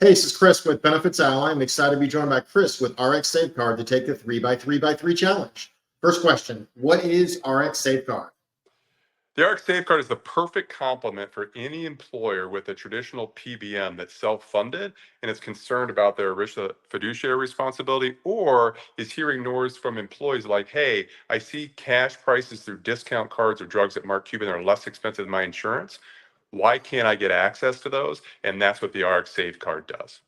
Hey, this is Chris with Benefits Ally. I'm excited to be joined by Chris with RxSaveCard to take the 3x3x3 challenge. First question, what is RxSaveCard? The RxSaveCard is the perfect complement for any employer with a traditional PBM that's self-funded and is concerned about their ERISA fiduciary responsibility, or is hearing noise from employees like, hey, I see cash prices through discount cards or drugs at Mark Cuban are less expensive than my insurance. Why can't I get access to those? And that's what the RxSaveCard does.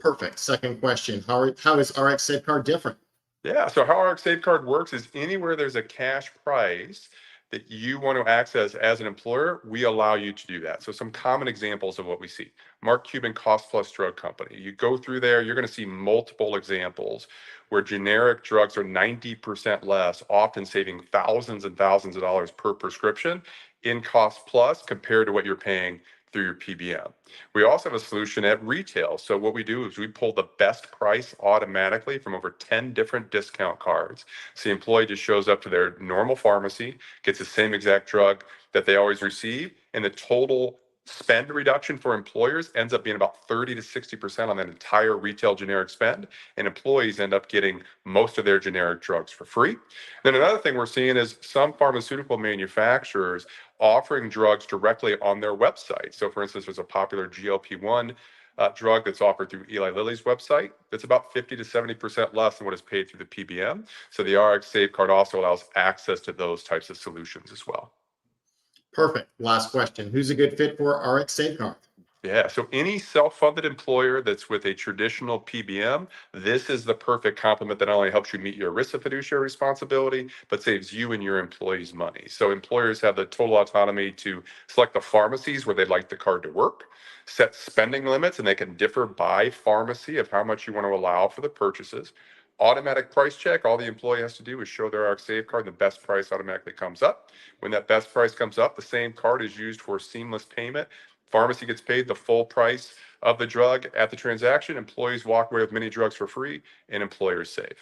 Perfect. Second question, how is RxSaveCard different? Yeah, so how our Safeguard works is anywhere there's a cash price that you want to access as an employer, we allow you to do that. So some common examples of what we see. Mark Cuban Cost Plus Drug Company. You go through there, you're going to see multiple examples where generic drugs are 90% less, often saving thousands and thousands of dollars per prescription in cost plus compared to what you're paying through your PBM. We also have a solution at retail. So what we do is we pull the best price automatically from over 10 different discount cards. So the employee just shows up to their normal pharmacy, gets the same exact drug that they always receive, and the total spend reduction for employers ends up being about 30 to 60% on that entire retail generic spend, and employees end up getting most of their generic drugs for free. Then another thing we're seeing is some pharmaceutical manufacturers offering drugs directly on their website. So for instance, there's a popular GLP-1 drug that's offered through Eli Lilly's website. That's about 50 to 70% less than what is paid through the PBM. So the RX Safeguard also allows access to those types of solutions as well. Perfect. Last question, who's a good fit for RxSaveCard? Yeah, so any self-funded employer that's with a traditional PBM, this is the perfect complement that not only helps you meet your ERISA fiduciary responsibility, but saves you and your employees money. So employers have the total autonomy to select the pharmacies where they'd like the card to work, set spending limits, and they can differ by pharmacy of how much you want to allow for the purchases. Automatic price check, all the employee has to do is show their RxSave card, and the best price automatically comes up. When that best price comes up, the same card is used for seamless payment. Pharmacy gets paid the full price of the drug at the transaction. Employees walk away with many drugs for free, and employers save.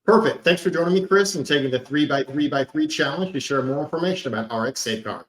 Perfect. Thanks for joining me, Chris, and taking the 3x3x3 challenge to share more information about RxSaveCard.